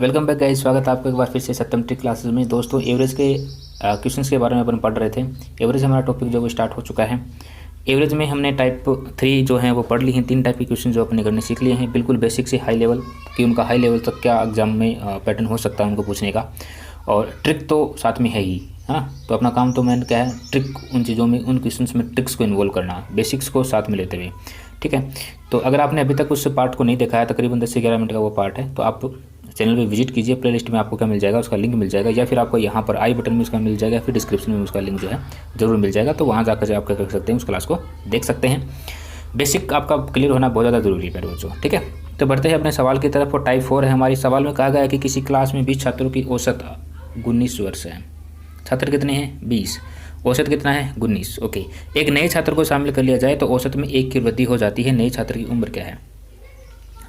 Welcome back guys. स्वागत है आपका एक बार फिर से सत्यम ट्रिक क्लासेस में। दोस्तों, एवरेज के क्वेश्चंस के बारे में अपन पढ़ रहे थे। एवरेज हमारा टॉपिक जो वो स्टार्ट हो चुका है। एवरेज में हमने टाइप 3 जो है वो पढ़ ली हैं। 3 टाइप के क्वेश्चन जो अपने करने सीख लिए हैं, बिल्कुल बेसिक से हाई लेवल कि उनका हाई लेवल तक क्या एग्जाम में पैटर्न हो सकता है उनको पूछने का। और ट्रिक तो साथ में है ही। हाँ, तो अपना काम तो मैंने क्या है, ट्रिक उन चीज़ों में, उन क्वेश्चंस में ट्रिक्स को इन्वॉल्व करना, बेसिक्स को साथ में लेते हुए। ठीक है, तो अगर आपने अभी तक उस पार्ट को नहीं देखा है, तकरीबन 10 से 11 मिनट का वो पार्ट है, तो आप चैनल पे विजिट कीजिए। प्लेलिस्ट में आपको क्या मिल जाएगा, उसका लिंक मिल जाएगा, या फिर आपको यहाँ पर आई बटन में उसका मिल जाएगा, फिर डिस्क्रिप्शन में उसका लिंक जो है ज़रूर मिल जाएगा। तो वहाँ जाकर आप क्या कर सकते हैं, उस क्लास को देख सकते हैं। बेसिक आपका क्लियर होना बहुत ज़्यादा ज़रूरी है प्यारे बच्चों। ठीक है, तो बढ़ते हैं अपने सवाल की तरफ। और टाइप 4 है हमारी। सवाल में कहा गया है कि किसी क्लास में 20 छात्रों की औसत 19 वर्ष है। छात्र कितने हैं? 20। औसत कितना है? 19। ओके, एक नए छात्र को शामिल कर लिया जाए तो औसत में 1 की वृद्धि हो जाती है। नए छात्र की उम्र क्या है?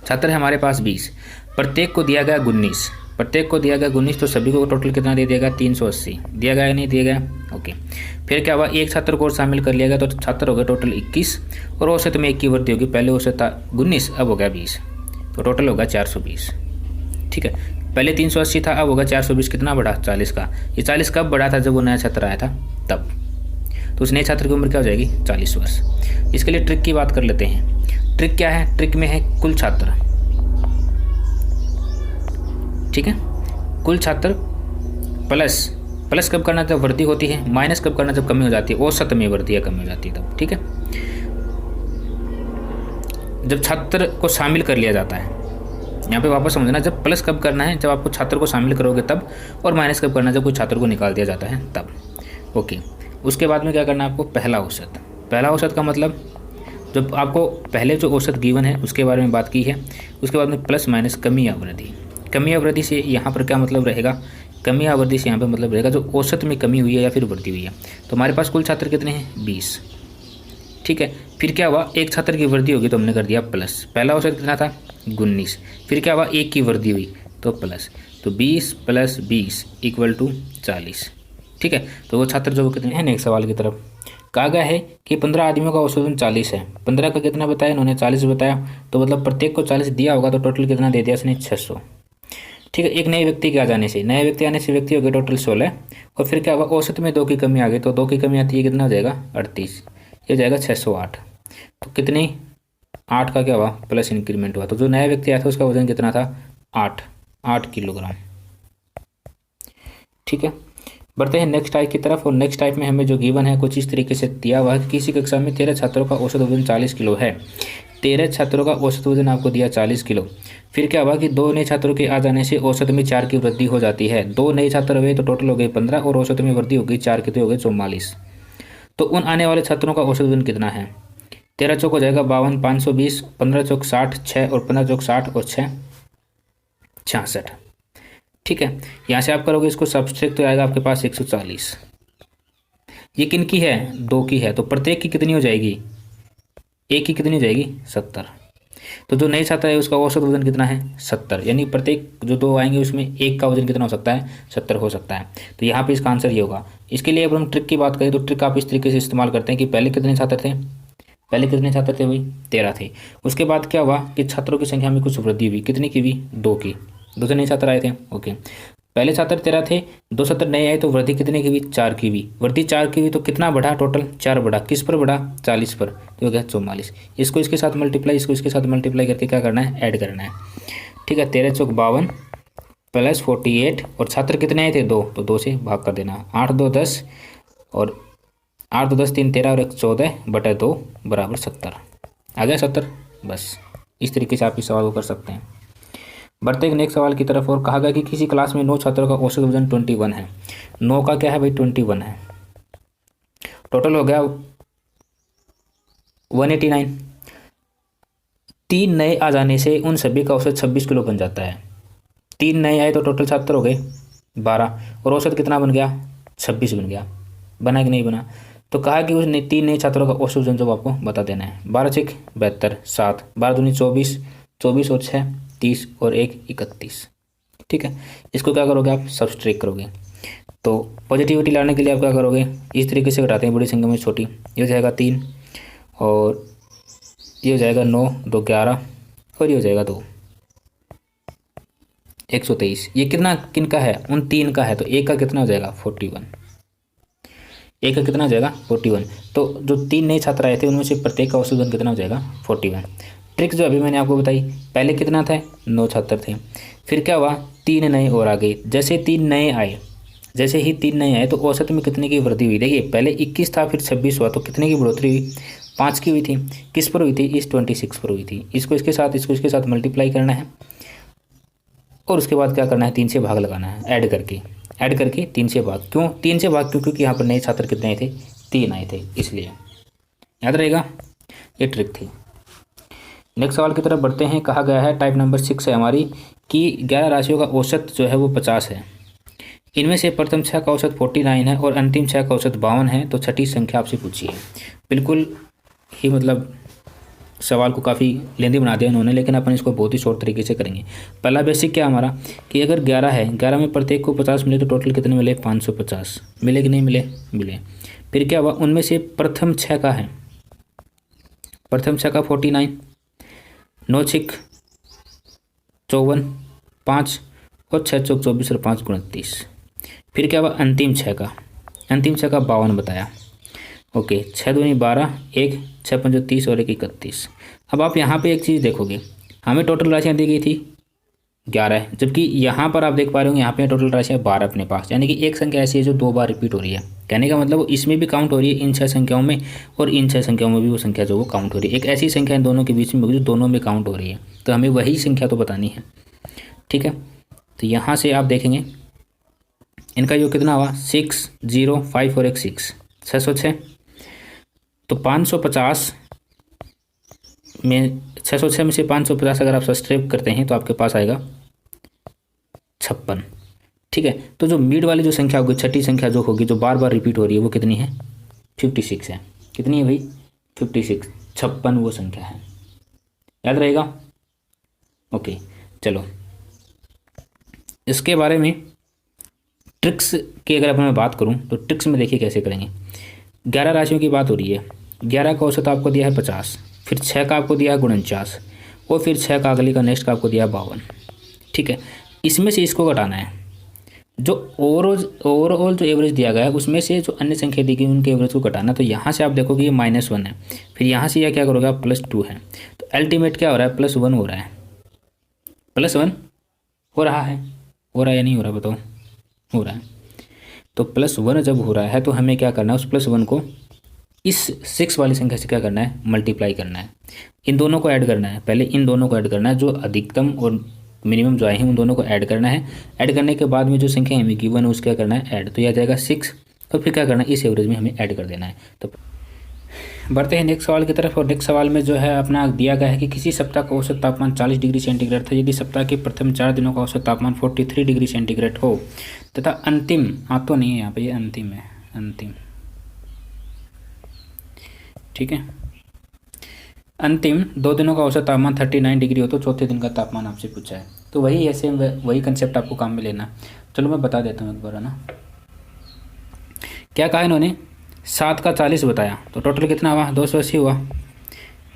छात्र है हमारे पास 20, प्रत्येक को दिया गया 19। प्रत्येक को दिया गया 19, तो सभी को टोटल कितना दे दिया गया? 380। दिया गया या नहीं दिया गया? ओके, फिर क्या हुआ, एक छात्र को और शामिल कर लिया गया, तो छात्र हो गए टोटल 21 और औसत में 1 की वृद्धि होगी। पहले औसत था 19, अब हो गया 20, तो टोटल होगा 420। ठीक है, पहले 380 था, अब होगा 420। कितना बढ़ा? 40 का। ये 40 कब बढ़ा था? जब वो नया छात्र आया था तब। तो उस नए छात्र की उम्र क्या हो जाएगी? 40 वर्ष। इसके लिए ट्रिक की बात कर लेते हैं। ट्रिक क्या है? ट्रिक में है कुल छात्र। ठीक है, कुल छात्र प्लस, प्लस कब करना जब वृद्धि होती है, माइनस कब करना जब कमी हो जाती है, औसत में वृद्धि या कमी हो जाती है तब। ठीक है, जब छात्र को शामिल कर लिया जाता है, यहाँ पे वापस समझना, जब प्लस कब करना है, जब आपको छात्र को शामिल करोगे तब, और माइनस कब करना है, जब कोई छात्र को निकाल दिया जाता है तब। ओके, उसके बाद में क्या करना है आपको? पहला औसत। पहला औसत का मतलब, जब आपको पहले जो औसत गिवन है उसके बारे में बात की है, उसके बाद में प्लस माइनस कमी या वृद्धि। कमी या वृद्धि से यहाँ पर क्या मतलब रहेगा? कमी या वृद्धि से यहाँ पे मतलब रहेगा जो औसत में कमी हुई है या फिर वृद्धि हुई है। तो हमारे पास कुल छात्र कितने हैं? 20। ठीक है, फिर क्या हुआ, एक छात्र की वृद्धि होगी तो हमने कर दिया प्लस। पहला औसत कितना था? 19। फिर क्या हुआ, एक की वृद्धि हुई तो प्लस, तो 20 + 20 = 40। ठीक है, तो वो छात्र जो कितने हैं, नेक्स्ट सवाल की तरफ। कहा गया है कि 15 आदमियों का औसतन 40 है। 15 का कितना बताया इन्होंने? 40 बताया, तो मतलब प्रत्येक को 40 दिया होगा, तो टोटल कितना दे दिया इसने? 600। ठीक है, एक नए व्यक्ति के आ जाने से, नए व्यक्ति आने से व्यक्ति हो गए टोटल 16। और फिर क्या हुआ, औसत में 2 की कमी आ गई, तो 2 की कमी आती है, कितना हो जाएगा? 38। ये हो जाएगा 608। तो कितनी? 8 का क्या हुआ? प्लस इंक्रीमेंट हुआ। तो जो नया व्यक्ति आया था उसका वजन कितना था? 8 किलोग्राम। ठीक है, बढ़ते हैं नेक्स्ट टाइप की तरफ। और नेक्स्ट टाइप में हमें जो गिवन है कुछ इस तरीके से दिया हुआ है कि किसी कक्षा में 13 छात्रों का औसत वजन 40 किलो है। 13 छात्रों का औसत वजन आपको दिया 40 किलो। फिर क्या हुआ कि 2 नए छात्रों के आ जाने से औसत में 4 की वृद्धि हो जाती है। 2 नए छात्र हुए तो टोटल हो गए 15 और औसत में वृद्धि हो गई 4 की, तो हो गए 44। तो उन आने वाले छात्रों का औसत वजन कितना है? 13 चौक हो जाएगा 52, 520, 15 चौक 60, 6 और 15 चौक 60 और 6 66। ठीक है, यहाँ से आप करोगे इसको सब्सट्रैक्ट तो आएगा आपके पास 140। ये किन की है? 2 की है, तो प्रत्येक की कितनी हो जाएगी? एक की कितनी हो जाएगी? 70। तो जो नए छात्र है उसका औसत वजन कितना है? 70। यानी प्रत्येक जो 2 आएंगे उसमें एक का वजन कितना हो सकता है? 70 हो सकता है। तो यहाँ पे इसका आंसर ये होगा। इसके लिए अब हम ट्रिक की बात करें तो ट्रिक आप इस तरीके से इस्तेमाल करते हैं कि पहले कितने छात्र थे? पहले कितने छात्र थे भाई? 13 थे। उसके बाद क्या हुआ कि छात्रों की संख्या में कुछ वृद्धि हुई। कितनी की हुई? 2 की। 2 से नए छात्र आए थे। ओके, पहले छात्र 13 थे, 2 छात्र नए आए, तो वृद्धि कितने की हुई? 4 की हुई। वृद्धि 4 की हुई तो कितना बढ़ा? टोटल 4 बढ़ा। किस पर बढ़ा? 40 पर, तो हो गया 44। इसको इसके साथ मल्टीप्लाई, इसको इसके साथ मल्टीप्लाई करके क्या करना है? ऐड करना है। ठीक है, 13 चौक 52 + 48 और छात्र कितने आए थे? 2, तो 2 से भाग कर देना। 8 2 10 और 8 2 10 3 13 और 1 14/2 = 70। आ गया 70। बस इस तरीके से आप इस सवाल को कर सकते हैं। बढ़ते हैं नेक्स्ट सवाल की तरफ। और कहा गया कि किसी क्लास में 9 छात्रों का औसत वजन 21 है। 9 का क्या है भाई? 21 है। टोटल हो गया 189। 3 नए आ जाने से उन सभी का औसत 26 किलो बन जाता है। 3 नए आए तो टोटल छात्र हो गए 12 और औसत कितना बन गया? 26 बन गया। बना कि नहीं बना? तो कहा कि उसने 3 नए छात्रों का औसत वजन जो आपको बता देना है। 12 6 72, 7 12 दूनी 24, 24 और 6 30 और 1 31। ठीक है, इसको क्या करोगे आप? सब्सट्रैक्ट करोगे। तो पॉजिटिविटी लाने के लिए आप क्या करोगे? इस तरीके से घटाते हैं बड़ी संख्या में छोटी। ये हो जाएगा 3 और ये हो जाएगा 9 2 11 और ये हो जाएगा 2। 123। ये कितना किन का है, उन 3 का है, तो एक का कितना हो जाएगा 41। एक का कितना हो जाएगा 41। तो जो 3 नए छात्र आए थे उनमें से प्रत्येक का औसत वजन कितना हो जाएगा 41। ट्रिक जो अभी मैंने आपको बताई, पहले कितना था 9 छात्र थे, फिर क्या हुआ 3 नए और आ गए। जैसे 3 नए आए, जैसे ही 3 नए आए तो औसत में कितने की वृद्धि हुई। देखिए पहले 21 था, फिर 26 हुआ, तो कितने की बढ़ोतरी हुई 5 की हुई थी। किस पर हुई थी, इस 26 पर हुई थी। इसको इसके साथ मल्टीप्लाई करना है और उसके बाद क्या करना है 3 से भाग लगाना है, ऐड करके 3 से भाग। क्यों 3 से भाग, क्योंकि यहाँ पर नए छात्र कितने आए थे 3 आए थे, इसलिए याद रहेगा। ये ट्रिक थी। नेक्स्ट सवाल की तरफ बढ़ते हैं। कहा गया है टाइप नंबर 6 है हमारी कि 11 राशियों का औसत जो है वो 50 है। इनमें से प्रथम 6 का औसत 49 है और अंतिम 6 का औसत 52 है, तो छठी संख्या आपसे पूछी है। बिल्कुल ही मतलब सवाल को काफ़ी लेंदी बना दिया उन्होंने, लेकिन अपन इसको बहुत ही शॉर्ट तरीके से करेंगे। पहला बेसिक क्या हमारा कि अगर 11 है, 11 में प्रत्येक को 50 मिले तो टोटल कितने मिले 550 मिले कि नहीं मिले, मिले। फिर क्या हुआ, उनमें से प्रथम 6 का है, प्रथम 6 का 49, 9 6 54, 5 और 6 चौक 24 और 5 29। फिर क्या हुआ अंतिम 6 का, 52 बताया। ओके 6 दूनी 12, 1 6 5 30 और 1 31। अब आप यहाँ पे एक चीज़ देखोगे, हमें टोटल राशियाँ दी गई थी 11, जबकि यहाँ पर आप देख पा रहे हो यहाँ पे टोटल राशियाँ 12 अपने पास, यानी कि एक संख्या ऐसी है जो 2 बार रिपीट हो रही है। कहने का मतलब इसमें भी काउंट हो रही है इन 6 संख्याओं में, और इन 6 संख्याओं में भी वो संख्या जो वो काउंट हो रही है। एक ऐसी संख्या इन दोनों के बीच में होगी जो दोनों में काउंट हो रही है, तो हमें वही संख्या तो बतानी है। ठीक है, तो यहाँ से आप देखेंगे इनका योग कितना हुआ 6 0 5 और 1 6, 606। तो 550 में 606 में से 550 अगर आप सब्सट्रैक्ट करते हैं तो आपके पास आएगा 56। ठीक है, तो जो मिड वाली जो संख्या होगी, छठी संख्या जो होगी जो बार बार रिपीट हो रही है, वो कितनी है 56 है। कितनी है भाई 56, 56 वो संख्या है, याद रहेगा। ओके चलो, इसके बारे में ट्रिक्स की अगर मैं बात करूं तो ट्रिक्स में देखिए कैसे करेंगे। 11 राशियों की बात हो रही है, 11 का औसत आपको दिया है 50, फिर 6 का आपको दिया है 49 और फिर 6 का अगली का नेक्स्ट का आपको दिया है 52। ठीक है, इसमें से इसको घटाना है, जो ओवरऑल जो एवरेज दिया गया है उसमें से जो अन्य संख्या दी गई उनके एवरेज को घटाना। तो यहाँ से आप देखोगे ये -1 है, फिर यहाँ से यह क्या करोगे आप +2 है, तो अल्टीमेट क्या हो रहा है +1 हो रहा है, +1 हो रहा है, हो रहा है या नहीं हो रहा बताओ, हो रहा है। तो +1 जब हो रहा है तो हमें क्या करना है, उस +1 को इस 6 वाली संख्या से क्या करना है मल्टीप्लाई करना है, इन दोनों को ऐड करना है। पहले इन दोनों को ऐड करना है, जो अधिकतम और मिनिमम जो आए हैं उन दोनों को ऐड करना है। ऐड करने के बाद में जो संख्या हमें गिवन है उसका क्या करना है ऐड, तो यह आ जाएगा 6, और फिर क्या करना है इस एवरेज में हमें ऐड कर देना है। तो बढ़ते हैं नेक्स्ट सवाल की तरफ, और नेक्स्ट सवाल में जो है अपना दिया गया है कि किसी सप्ताह का औसत तापमान 40 डिग्री सेंटीग्रेड था यदि सप्ताह के प्रथम 4 दिनों का औसत तापमान 43 डिग्री सेंटीग्रेड हो तथा अंतिम, हाँ तो नहीं है यहाँ पे, ये अंतिम है, अंतिम। ठीक है, अंतिम 2 दिनों का औसत तापमान 39 डिग्री हो तो चौथे दिन का तापमान आपसे पूछा है। तो वही ऐसे वही कंसेप्ट आपको काम में लेना। चलो मैं बता देता हूँ एक बार, है ना। क्या कहा इन्होंने 7 का 40 बताया, तो टोटल कितना हुआ 280 हुआ।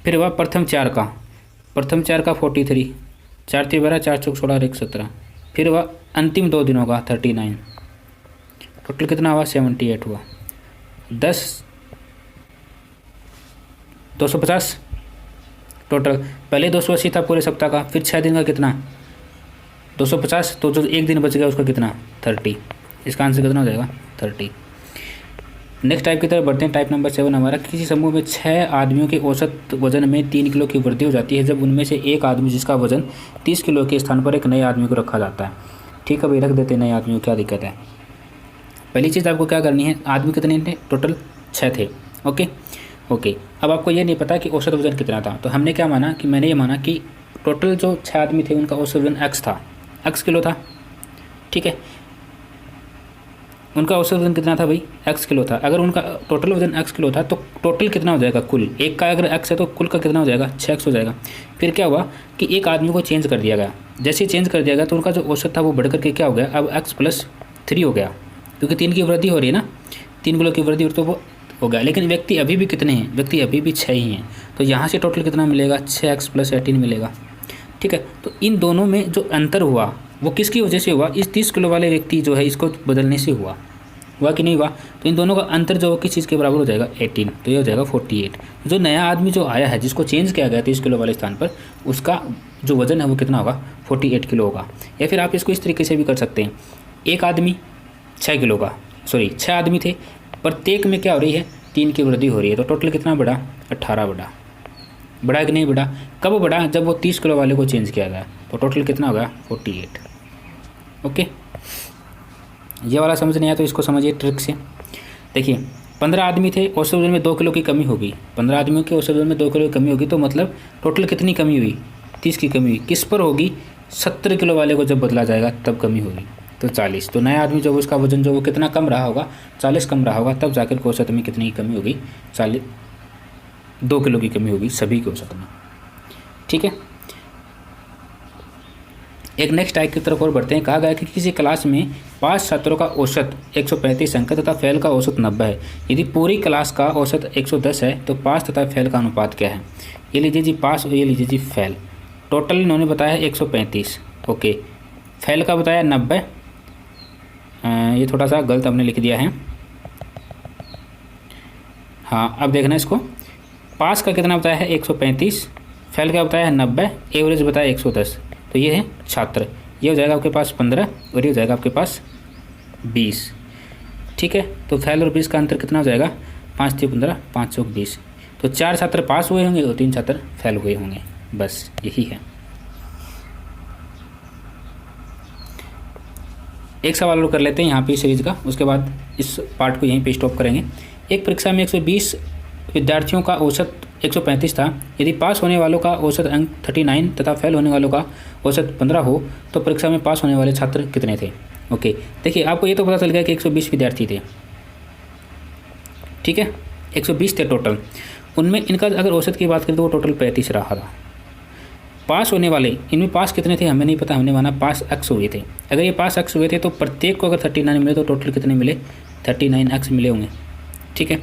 फिर हुआ प्रथम 4 का 43, 4 3 12, 4 चौक 16 और 1 17। फिर हुआ अंतिम 2 दिनों का 39, टोटल कितना हुआ 78 हुआ। 10 250 टोटल, पहले 280 था पूरे सप्ताह का, फिर 6 दिन का कितना 250, तो जो एक दिन बच गया उसका कितना 30। इसका आंसर कितना हो जाएगा 30। नेक्स्ट टाइप की तरफ बढ़ते हैं। टाइप नंबर 7 हमारा, किसी समूह में 6 आदमियों के औसत वजन में 3 किलो की वृद्धि हो जाती है जब उनमें से एक आदमी जिसका वजन 30 किलो के स्थान पर एक नए आदमी को रखा जाता है। ठीक है भाई, रख देते हैं नए आदमी को, क्या दिक्कत है। पहली चीज़ आपको क्या करनी है, आदमी कितने थे टोटल 6 थे। ओके, अब आपको ये नहीं पता कि औसत वजन कितना था, तो हमने क्या माना कि मैंने ये माना कि टोटल जो 6 आदमी थे उनका औसत वजन x था, x किलो था। ठीक है, उनका औसत वजन कितना था भाई x किलो था। अगर उनका टोटल वजन x किलो था तो टोटल कितना हो जाएगा कुल, एक का अगर x है तो कुल का कितना हो जाएगा 6x हो जाएगा। फिर क्या हुआ कि एक आदमी को चेंज कर दिया गया, जैसे ही चेंज कर दिया गया तो उनका जो औसत था वो बढ़ करके क्या हो गया अब x + 3 हो गया, क्योंकि 3 की वृद्धि हो रही है ना, 3 किलो की वृद्धि हो तो वो हो गया। लेकिन व्यक्ति अभी भी कितने हैं, व्यक्ति अभी भी 6 ही हैं, तो यहाँ से टोटल कितना मिलेगा 6x + 18 मिलेगा। ठीक है, तो इन दोनों में जो अंतर हुआ वो किसकी वजह से हुआ, इस 30 किलो वाले व्यक्ति जो है इसको बदलने से हुआ कि नहीं हुआ। तो इन दोनों का अंतर जो किस चीज़ के बराबर हो जाएगा 18, तो ये हो जाएगा 48। जो नया आदमी जो आया है जिसको चेंज किया गया 30 किलो वाले स्थान पर, उसका जो वज़न है वो कितना होगा 48 किलो होगा। या फिर आप इसको इस तरीके से भी कर सकते हैं, एक आदमी 6 किलो का, सॉरी 6 आदमी थे, प्रत्येक में क्या हो रही है 3 की वृद्धि हो रही है, तो टोटल कितना बढ़ा 18 बढ़ा कि नहीं बढ़ा। कब बढ़ा, जब वो 30 किलो वाले को चेंज किया गया, तो टोटल कितना होगा 48। ओके, ये वाला समझ नहीं आया तो इसको समझिए ट्रिक से। देखिए 15 आदमी थे, औसत वजन में 2 किलो की कमी होगी, 15 आदमियों के औसत वजन में 2 किलो की कमी होगी, तो मतलब टोटल कितनी कमी हुई 30 की कमी हुई। किस पर होगी, 70 किलो वाले को जब बदला जाएगा तब कमी होगी, तो 40। तो नया आदमी जब उसका वजन जो वो कितना कम रहा होगा 40 कम रहा होगा, तब जाकर के औसत में कितनी कमी होगी 2 किलो की कमी होगी सभी के औसत में। ठीक है, एक नेक्स्ट टाइप की तरफ और बढ़ते हैं। कहा गया कि किसी क्लास में 5 छात्रों का औसत 135 अंक तथा फेल का औसत 90 है। यदि पूरी क्लास का औसत 110 है तो पास तथा फेल का अनुपात क्या है। ये लीजिए जी पास और ये लीजिए जी फेल। टोटल इन्होंने बताया है 135, ओके, फेल का बताया 90। ये थोड़ा सा गलत हमने लिख दिया है, हाँ अब देखना इसको। पास का कितना बताया है 135, फेल का बताया है 90, एवरेज बताया 110। तो ये है छात्र, ये हो जाएगा आपके पास 15 और ये हो जाएगा आपके पास 20। ठीक है, तो फेल और 20 का अंतर कितना हो जाएगा 5 3 15 5 चौक 20। तो 4 छात्र पास हुए होंगे और 3 छात्र फेल हुए होंगे, बस यही है। एक सवाल और कर लेते हैं यहाँ पे सीरीज का, उसके बाद इस पार्ट को यहीं पे स्टॉप करेंगे। एक परीक्षा में 120 विद्यार्थियों का औसत 135 था। यदि पास होने वालों का औसत अंक 39 तथा फेल होने वालों का औसत 15 हो तो परीक्षा में पास होने वाले छात्र कितने थे। ओके, देखिए आपको ये तो पता चल गया कि 120 विद्यार्थी थे, ठीक है, 120 थे टोटल। उनमें इनका अगर औसत की बात करें तो वो टोटल 35 रहा था। पास होने वाले, इनमें पास कितने थे हमें नहीं पता, हमने माना पास एक्स हुए थे। अगर ये पास एक्स हुए थे तो प्रत्येक को अगर 39 मिले तो टोटल कितने मिले 39 एक्स मिले होंगे। ठीक है,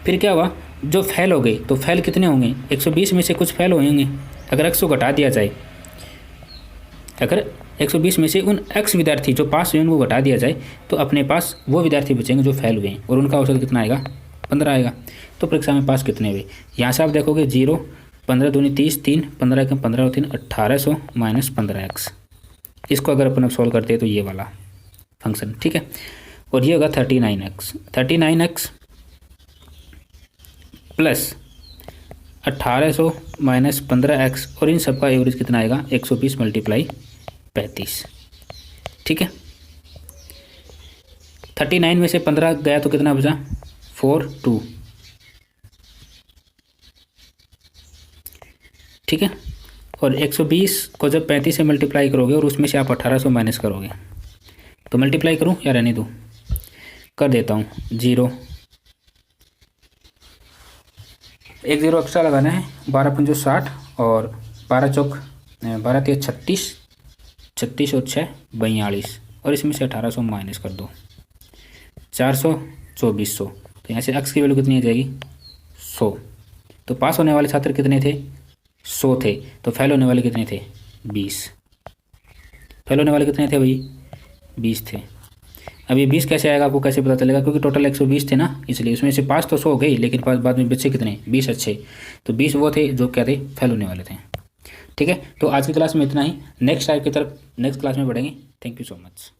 फिर क्या हुआ, जो फेल हो गए तो फेल कितने होंगे 120 में से कुछ फेल होंगे। अगर एक्स को घटा दिया जाए, अगर 120 में से उन एक्स विद्यार्थी जो पास हुए उनको घटा दिया जाए तो अपने पास वो विद्यार्थी बचेंगे जो फेल हुए हैं, और उनका औसत कितना आएगा 15 आएगा। तो परीक्षा में पास कितने हुए, यहाँ से आप देखोगे 0, 15 दूनी 30, 3 15 के 15 और 3 1800 माइनस 15x। इसको अगर अपन सॉल्व करते हैं तो ये वाला फंक्शन, ठीक है, और ये होगा 39x। 39x plus 1800 minus 15x, और इन सब का एवरेज कितना आएगा 120 मल्टीप्लाई 35। ठीक है, 39 में से 15 गया तो कितना बचा 42। ठीक है, और 120 को जब 35 से मल्टीप्लाई करोगे और उसमें से आप 1800 माइनस करोगे तो मल्टीप्लाई करूं या रहने दूं, कर देता हूं। 0 एक 0 एक्स्ट्रा लगाना है, 12 पंजो 60 और 12 चौक 12 3 36, 36 और 6 42, और इसमें से 1800 माइनस कर दो 400 2400। तो यहाँ से एक्स की वैल्यू कितनी आ जाएगी 100। तो पास होने वाले छात्र कितने थे 100 थे, तो फेल होने वाले कितने थे 20। फेल होने वाले कितने थे भाई 20 थे। अब ये 20 कैसे आएगा आपको कैसे पता चलेगा, क्योंकि टोटल 120 थे ना, इसलिए उसमें से 5 तो 100 हो गई, लेकिन बाद में बच्चे कितने 20 अच्छे, तो 20 वो थे जो क्या थे फेल होने वाले थे। ठीक है, तो आज की क्लास में इतना ही, नेक्स्ट टाइप की तरफ नेक्स्ट क्लास में बढ़ेंगे। Thank you so much.